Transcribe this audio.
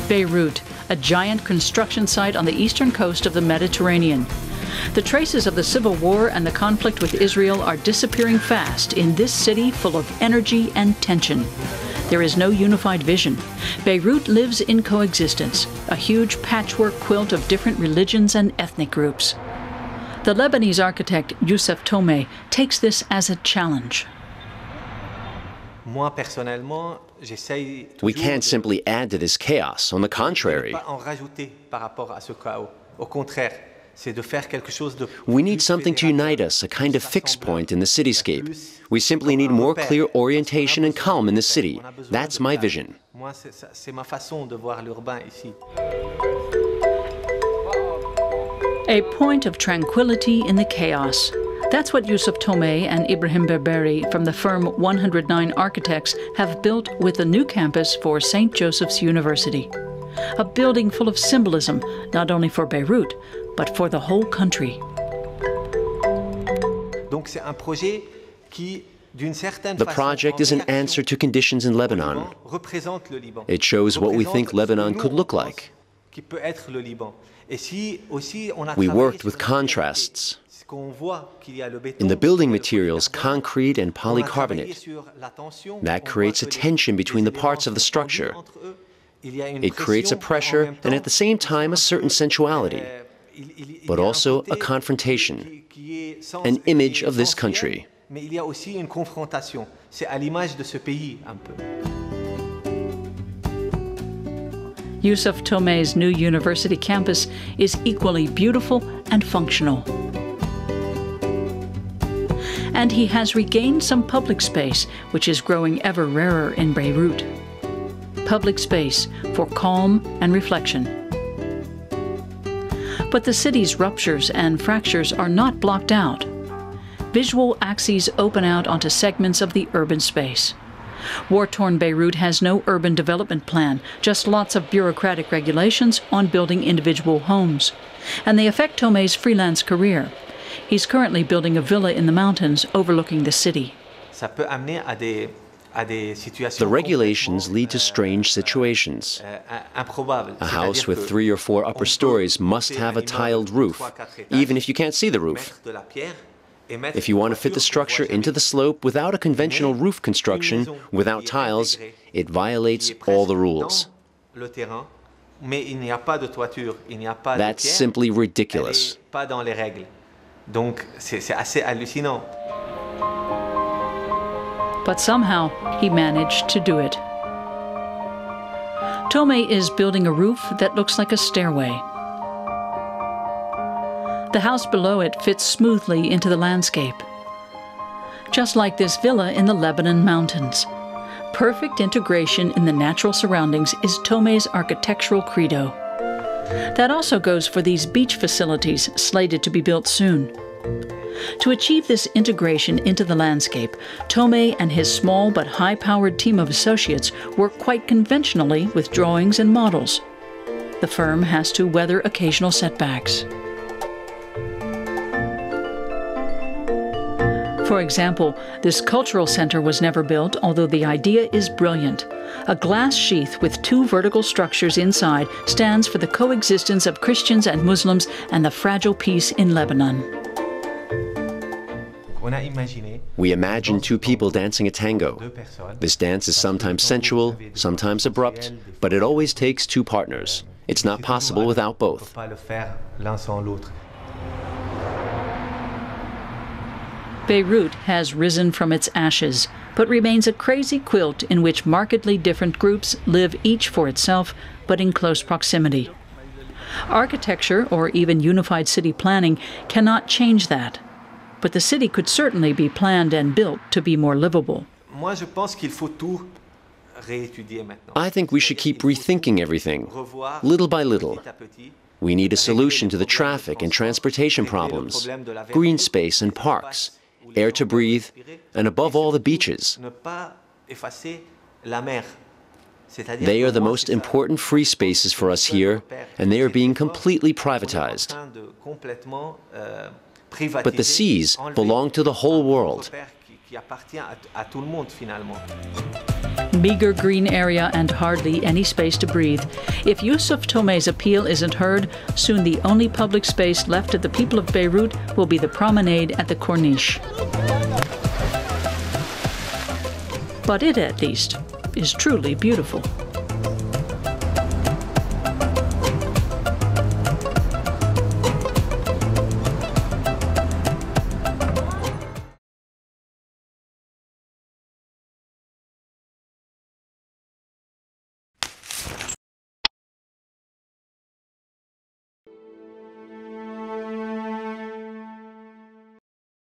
Beirut, a giant construction site on the eastern coast of the Mediterranean. The traces of the civil war and the conflict with Israel are disappearing fast in this city full of energy and tension. There is no unified vision. Beirut lives in coexistence, a huge patchwork quilt of different religions and ethnic groups. The Lebanese architect Youssef Tohme takes this as a challenge. We can't simply add to this chaos. On the contrary, we need something to unite us, a kind of fixed point in the cityscape. We simply need more clear orientation and calm in the city. That's my vision. A point of tranquility in the chaos. That's what Youssef Tohme and Ibrahim Berberi from the firm 109 Architects have built with the new campus for St. Joseph's University. A building full of symbolism, not only for Beirut, but for the whole country. The project is an answer to conditions in Lebanon. It shows what we think Lebanon could look like. We worked with contrasts. In the building materials, concrete and polycarbonate. That creates a tension between the parts of the structure. It creates a pressure and at the same time a certain sensuality, but also a confrontation, an image of this country. Youssef Tohme's new university campus is equally beautiful and functional. And he has regained some public space, which is growing ever rarer in Beirut. Public space for calm and reflection. But the city's ruptures and fractures are not blocked out. Visual axes open out onto segments of the urban space. War-torn Beirut has no urban development plan, just lots of bureaucratic regulations on building individual homes. And they affect Tohme's freelance career. He's currently building a villa in the mountains overlooking the city. The regulations lead to strange situations. A house with 3 or 4 upper stories must have a tiled roof, even if you can't see the roof. If you want to fit the structure into the slope without a conventional roof construction, without tiles, it violates all the rules. That's simply ridiculous. But somehow, he managed to do it. Tohme is building a roof that looks like a stairway. The house below it fits smoothly into the landscape. Just like this villa in the Lebanon mountains. Perfect integration in the natural surroundings is Tohme's architectural credo. That also goes for these beach facilities slated to be built soon. To achieve this integration into the landscape, Tohme and his small but high-powered team of associates work quite conventionally with drawings and models. The firm has to weather occasional setbacks. For example, this cultural center was never built, although the idea is brilliant. A glass sheath with 2 vertical structures inside stands for the coexistence of Christians and Muslims and the fragile peace in Lebanon. We imagine 2 people dancing a tango. This dance is sometimes sensual, sometimes abrupt, but it always takes 2 partners. It's not possible without both. Beirut has risen from its ashes, but remains a crazy quilt in which markedly different groups live each for itself, but in close proximity. Architecture, or even unified city planning, cannot change that. But the city could certainly be planned and built to be more livable. I think we should keep rethinking everything, little by little. We need a solution to the traffic and transportation problems, green space and parks, air to breathe, and above all the beaches. They are the most important free spaces for us here, and they are being completely privatized. But the seas belong to the whole world. Meager green area and hardly any space to breathe. If Youssef Tohme's appeal isn't heard, soon the only public space left to the people of Beirut will be the promenade at the Corniche. But it, at least, is truly beautiful.